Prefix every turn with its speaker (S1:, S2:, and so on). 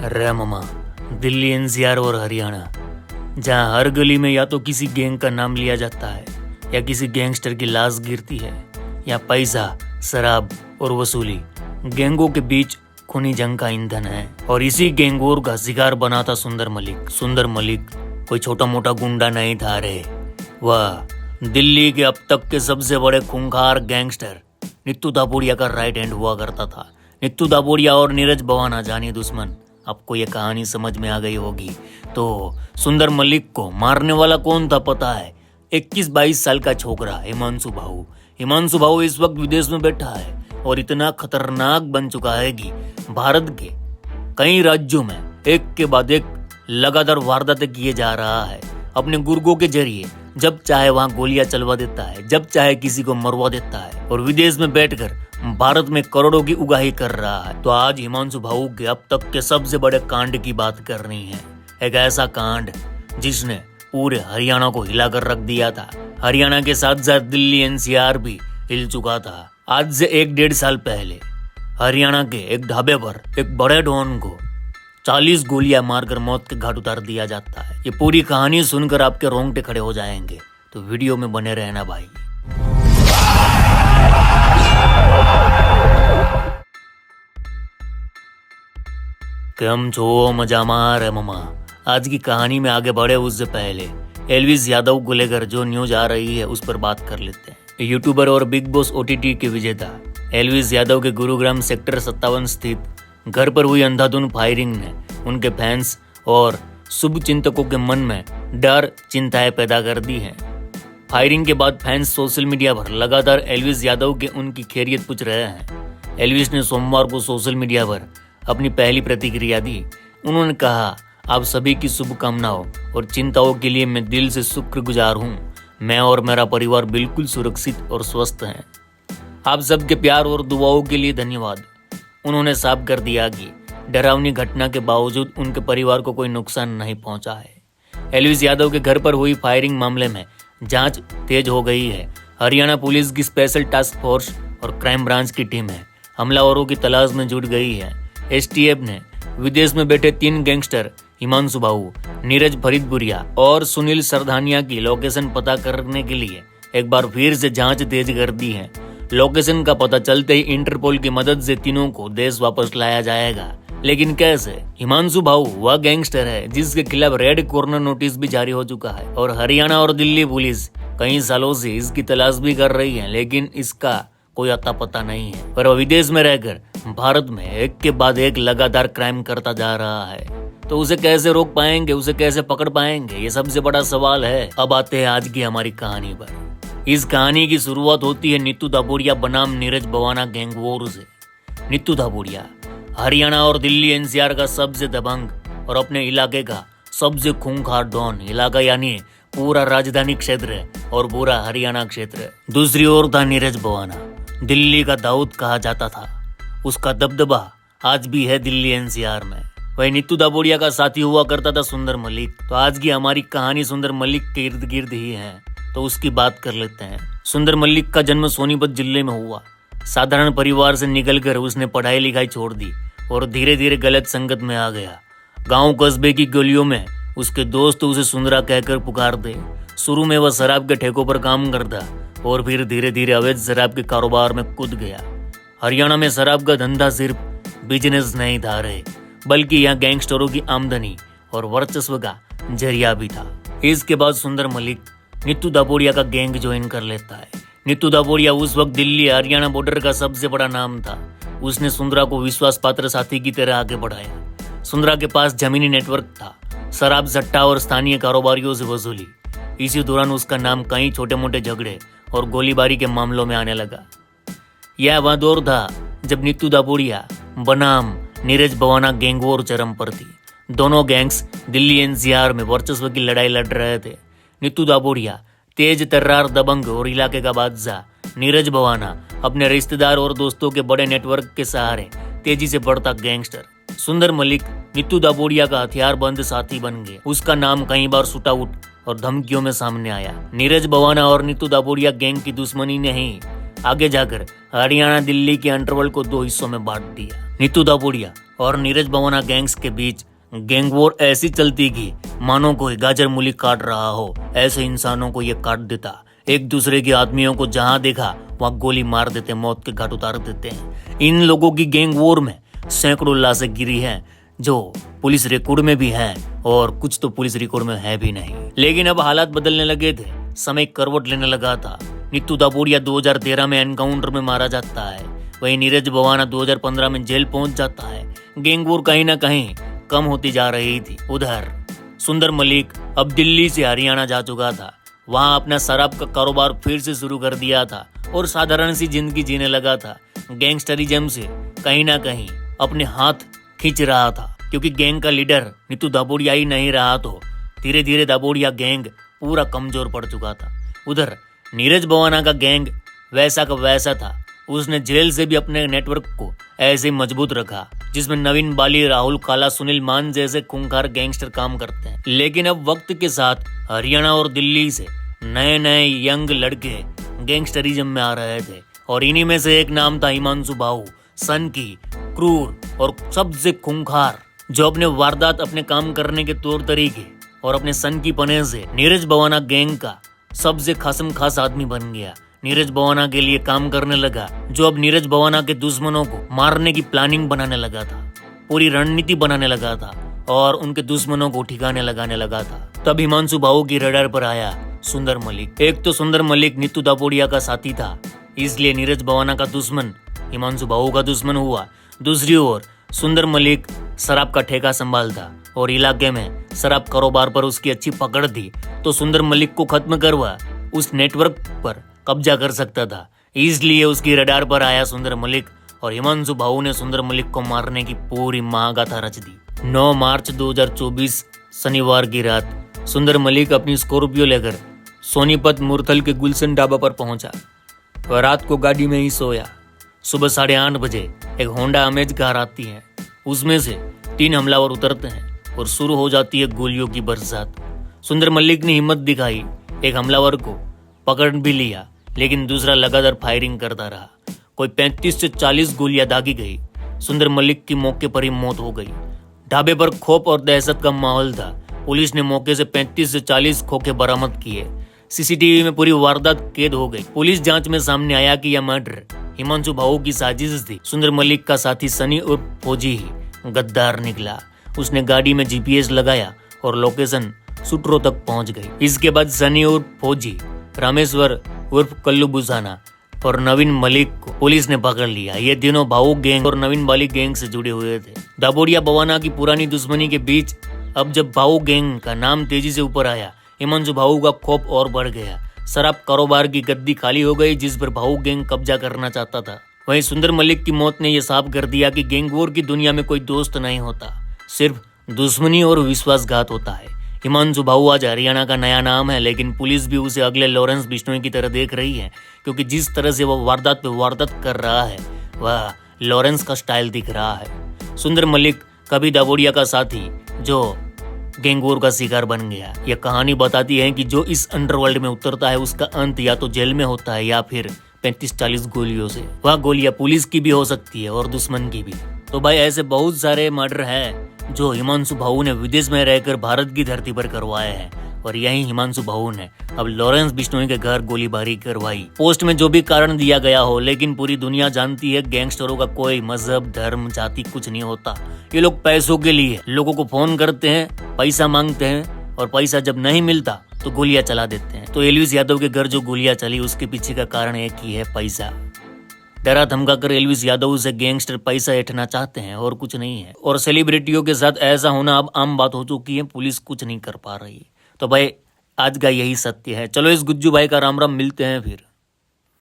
S1: रे मामा, दिल्ली एनसीआर और हरियाणा, जहाँ हर गली में या तो किसी गैंग का नाम लिया जाता है या किसी गैंगस्टर की लाश गिरती है, या पैसा, शराब और वसूली गैंगों के बीच खूनी जंग का ईंधन है। और इसी गैंगोर का शिकार बना था सुंदर मलिक। सुंदर मलिक कोई छोटा मोटा गुंडा नहीं था रे, वह दिल्ली के अब तक के सबसे बड़े खूंखार गैंगस्टर नीतू दापोडिया का राइट हैंड हुआ करता था। नीतू दापोडिया और नीरज भवाना जानी दुश्मन। आपको ये कहानी समझ में आ गई होगी। तो सुंदर मलिक को मारने वाला कौन था पता है? 21-22 साल का छोकरा हिमांशु भाऊ। हिमांशु भाऊ इस वक्त विदेश में बैठा है और इतना खतरनाक बन चुका है कि भारत के कई राज्यों में एक के बाद एक लगातार वारदातें किए जा रहा है। अपने गुर्गों के जरिए जब चाहे वहां गोलियां चलवा देता है, जब चाहे किसी को मरवा देता है और विदेश में बैठकर भारत में करोड़ों की उगाही कर रहा है। तो आज हिमांशु भाऊ के अब तक के सबसे बड़े कांड की बात करनी है। एक ऐसा कांड जिसने पूरे हरियाणा को हिलाकर रख दिया था। हरियाणा के साथ साथ दिल्ली एनसीआर भी हिल चुका था। आज से 1-1.5 साल पहले हरियाणा के एक ढाबे पर एक बड़े डॉन को 40 गोलियां मारकर मौत के घाट उतार दिया जाता है। ये पूरी कहानी सुनकर आपके रोंगटे खड़े हो जाएंगे, तो वीडियो में बने रहना भाई। केम छो मजामा रे मामा। आज की कहानी में आगे बढ़े उससे पहले एल्विस यादव को लेकर जो न्यूज आ रही है उस पर बात कर लेते हैं। यूट्यूबर और बिग बॉस ओटीटी के विजेता एल्विस यादव के गुरुग्राम सेक्टर 57 स्थित घर पर हुई अंधाधुंध फायरिंग ने उनके फैंस और शुभ चिंतकों के मन में डर चिंताएं पैदा कर दी हैं। फायरिंग के बाद फैंस सोशल मीडिया पर लगातार एल्विस यादव के उनकी खैरियत पूछ रहे हैं। एल्विस ने सोमवार को सोशल मीडिया पर अपनी पहली प्रतिक्रिया दी। उन्होंने कहा, आप सभी की शुभकामनाओं और चिंताओं के लिए मैं दिल से शुक्रगुजार हूँ। मैं और मेरा परिवार बिल्कुल सुरक्षित और स्वस्थ हैं। आप सबके प्यार और दुआओं के लिए धन्यवाद। उन्होंने साफ कर दिया कि डरावनी घटना के बावजूद उनके परिवार को कोई नुकसान नहीं पहुंचा है। एल्विस यादव के घर पर हुई फायरिंग मामले में जांच तेज हो गई है। हरियाणा पुलिस की स्पेशल टास्क फोर्स और क्राइम ब्रांच की टीम है हमलावरों की तलाश में जुट गई है। एसटीएफ ने विदेश में बैठे 3 गैंगस्टर हिमांशु भाऊ, नीरज फरीदपुरिया और सुनील सरधानिया की लोकेशन पता करने के लिए एक बार फिर से जांच तेज कर दी है। लोकेशन का पता चलते ही इंटरपोल की मदद से तीनों को देश वापस लाया जाएगा। लेकिन कैसे? हिमांशु भाऊ वह गैंगस्टर है जिसके खिलाफ रेड कॉर्नर नोटिस भी जारी हो चुका है और हरियाणा और दिल्ली पुलिस कई सालों से इसकी तलाश भी कर रही है, लेकिन इसका कोई अता पता नहीं है। पर वह विदेश में रहकर भारत में एक के बाद एक लगातार क्राइम करता जा रहा है, तो उसे कैसे रोक पाएंगे, उसे कैसे पकड़ पाएंगे, ये सबसे बड़ा सवाल है। अब आते हैं आज की हमारी कहानी पर। इस कहानी की शुरुआत होती है नीतू दापोडिया बनाम नीरज भवाना गैंग वॉर से। नीतू दापोडिया हरियाणा और दिल्ली एनसीआर का सबसे दबंग और अपने इलाके का सबसे खूंखार डॉन। इलाका यानी पूरा राजधानी क्षेत्र और पूरा हरियाणा क्षेत्र। दूसरी ओर था नीरज भवाना, दिल्ली का दाऊद कहा जाता था। उसका दबदबा आज भी है दिल्ली एनसीआर में। वही नीतू दापोडिया का साथी हुआ करता था सुंदर मलिक। तो आज की हमारी कहानी सुंदर मलिक के इर्द गिर्द ही है, तो उसकी बात कर लेते हैं। सुंदर मलिक का जन्म सोनीपत जिले में हुआ। साधारण परिवार से निकलकर उसने पढ़ाई लिखाई छोड़ दी और धीरे धीरे गलत संगत में आ गया। गांव कस्बे की गलियों में उसके दोस्त उसे सुंदरा कहकर पुकारते। शुरू में वह शराब के ठेकों पर काम करता और फिर धीरे धीरे अवैध शराब के कारोबार में कूद गया। हरियाणा में शराब का धंधा सिर्फ बिजनेस नहीं था रे, बल्कि यहाँ गैंगस्टरों की आमदनी और वर्चस्व का जरिया भी था। इसके बाद सुंदर मलिक नीतू दापोडिया का गैंग ज्वाइन कर लेता है। नीतू दापोडिया उस वक्त दिल्ली हरियाणा बॉर्डर का सबसे बड़ा नाम था। उसने सुंदरा को विश्वास पात्र साथी की तरह आगे बढ़ाया। सुंदरा के पास जमीनी नेटवर्क था, शराब सट्टा और स्थानीय कारोबारियों से वसूली। इसी दौरान उसका नाम कई छोटे मोटे झगड़े और गोलीबारी के मामलों में आने लगा। यह वह दौर था जब नीतू दापोडिया बनाम नीरज भवाना गैंग वॉर चरम पर थी। दोनों गैंग्स दिल्ली एनसीआर में वर्चस्व की लड़ाई लड़ रहे थे। नीतू दापोडिया तेज तर्रार दबंग और इलाके का बादशाह। नीरज भवाना अपने रिश्तेदार और दोस्तों के बड़े नेटवर्क के सहारे तेजी से बढ़ता गैंगस्टर। सुंदर मलिक नीतू दापोडिया का हथियारबंद साथी बन गए। उसका नाम कई बार शूटआउट और धमकियों में सामने आया। नीरज भवाना और नीतू दापोडिया गैंग की दुश्मनी ने ही आगे जाकर हरियाणा दिल्ली के अंडरवर्ल्ड को 2 हिस्सों में बांट दिया। नीतू दापोडिया और नीरज भवना गैंग्स के बीच गैंग वॉर ऐसी चलती कि मानो कोई गाजर मूली काट रहा हो, ऐसे इंसानों को ये काट देता। एक दूसरे के आदमियों को जहां देखा वहां गोली मार देते, मौत के घाट उतार देते हैं। इन लोगों की गैंग वॉर में सैकड़ों लाशें गिरी हैं, जो पुलिस रिकॉर्ड में भी है और कुछ तो पुलिस रिकॉर्ड में है भी नहीं। लेकिन अब हालात बदलने लगे थे, समय करवट लेने लगा था। नीतू दापोडिया 2013 में एनकाउंटर में मारा जाता है, वहीं नीरज भवाना 2015 में जेल पहुंच जाता है। गैंग वॉर कहीं ना कहीं कम होती जा रही थी। उधर सुंदर मलिक अब दिल्ली से हरियाणा जा चुका था, वहां अपना शराब का कारोबार फिर से शुरू कर दिया था और साधारण सी जिंदगी जीने लगा था। गैंगस्टरिज्म से कहीं ना कहीं अपने हाथ खींच रहा था, क्योंकि गैंग का लीडर नीतू दापोडिया ही नहीं रहा तो धीरे धीरे दापोडिया गैंग पूरा कमजोर पड़ चुका था। उधर नीरज भवाना का गैंग वैसा का वैसा था, उसने जेल से भी अपने नेटवर्क को ऐसे मजबूत रखा जिसमें नवीन बाली, राहुल काला, सुनील मान जैसे खूंखार गैंगस्टर काम करते हैं। लेकिन अब वक्त के साथ हरियाणा और दिल्ली से नए नए यंग लड़के गैंगस्टरिज्म में आ रहे थे और इन्हीं में से एक नाम था हिमांशु भाऊ, सन की क्रूर और सबसे खूंखार, जो अपने वारदात, अपने काम करने के तौर तरीके और अपने सन की पने से नीरज भवाना गैंग का सबसे खासम खास आदमी बन गया। नीरज भवाना के लिए काम करने लगा, जो अब नीरज भवाना के दुश्मनों को मारने की प्लानिंग बनाने लगा था, पूरी रणनीति बनाने लगा था और उनके दुश्मनों को ठिकाने लगाने लगा था। तब हिमांशु भाऊ की रडार पर आया सुंदर मलिक। एक तो सुंदर मलिक नीतू दापोडिया का साथी था, इसलिए नीरज भवाना का दुश्मन हिमांशु भाऊ का दुश्मन हुआ। दूसरी ओर सुंदर मलिक शराब का ठेका संभालता और इलाके में शराब कारोबार पर उसकी अच्छी पकड़ थी, तो सुंदर मलिक को खत्म करवा उस नेटवर्क पर कब्जा कर सकता था। इसलिए उसकी रडार पर आया सुंदर मलिक और हिमांशु भाऊ ने सुंदर मलिक को मारने की पूरी महागाथा रच दी। 9 मार्च 2024 शनिवार की रात सुंदर मलिक अपनी स्कॉर्पियो लेकर सोनीपत मुरथल के गुलशन ढाबा पर पहुंचा। वह रात को गाड़ी में ही सोया। सुबह 8:30 बजे एक होंडा अमेज कार आती है, उसमें से 3 हमलावर उतरते हैं और शुरू हो जाती है गोलियों की बरसात। सुंदर मलिक ने हिम्मत दिखाई, एक हमलावर को पकड़ भी लिया, लेकिन दूसरा लगातार फायरिंग करता रहा। कोई 35 से 40 गोलियां दागी गई। सुंदर मलिक की मौके पर ही मौत हो गई। ढाबे पर खौफ और दहशत का माहौल था। पुलिस ने मौके से 35 से 40 खोखे बरामद किए। सीसीटीवी में पूरी वारदात कैद हो गई। पुलिस जांच में सामने आया कि यह मर्डर हिमांशु भाऊ की साजिश थी। सुंदर मलिक का साथी सनी उर्फ फौजी ही गद्दार निकला। उसने गाड़ी में जीपीएस लगाया और लोकेशन सूत्रों तक पहुंच गई। इसके बाद सनी उर्फ फौजी, रामेश्वर उर्फ कल्लू बुसाना और नवीन मलिक को पुलिस ने पकड़ लिया। ये तीनों भाऊ गैंग और नवीन बाली गैंग से जुड़े हुए थे। दापोडिया भवाना की पुरानी दुश्मनी के बीच अब जब भाऊ गैंग का नाम तेजी से ऊपर आया, हिमांशु भाऊ का खौफ और बढ़ गया। शराब कारोबार की गद्दी खाली हो गई, जिस पर भाऊ गैंग कब्जा करना चाहता था। वहीं सुंदर मलिक की मौत ने यह साफ कर दिया कि गैंग वॉर की दुनिया में कोई दोस्त नहीं होता, सिर्फ दुश्मनी और विश्वासघात होता है। हिमांशु भाऊ आज हरियाणा का नया नाम है, लेकिन पुलिस भी उसे अगले लॉरेंस बिश्नोई की तरह देख रही है, क्योंकि जिस तरह से वह वारदात पे वारदात कर रहा है वह लॉरेंस का स्टाइल दिख रहा है। सुंदर मलिक कभी दापोडिया का साथी जो गैंग वॉर का शिकार बन गया। यह कहानी बताती है कि जो इस अंडरवर्ल्ड में उतरता है उसका अंत या तो जेल में होता है या फिर 35-40 गोलियों से। वह गोलियां पुलिस की भी हो सकती है और दुश्मन की भी। तो भाई ऐसे बहुत सारे मर्डर हैं जो हिमांशु भाऊ ने विदेश में रहकर भारत की धरती पर करवाए हैं, और यही हिमांशु भाऊ ने अब लॉरेंस बिश्नोई के घर गोलीबारी करवाई। पोस्ट में जो भी कारण दिया गया हो, लेकिन पूरी दुनिया जानती है गैंगस्टरों का कोई मजहब, धर्म, जाति कुछ नहीं होता। ये लोग पैसों के लिए लोगों को फोन करते हैं, पैसा मांगते हैं और पैसा जब नहीं मिलता तो गोलियां चला देते हैं। तो एल्विस यादव के घर जो गोलियां चली उसके पीछे का कारण एक ही है, पैसा। डरा धमका कर एल्विस यादव से गैंगस्टर पैसा ऐंठना चाहते हैं और कुछ नहीं है। और सेलिब्रिटियों के साथ ऐसा होना अब आम बात हो चुकी है, पुलिस कुछ नहीं कर पा रही। तो भाई आज का यही सत्य है। चलो इस गुज्जू भाई का राम राम, मिलते हैं फिर।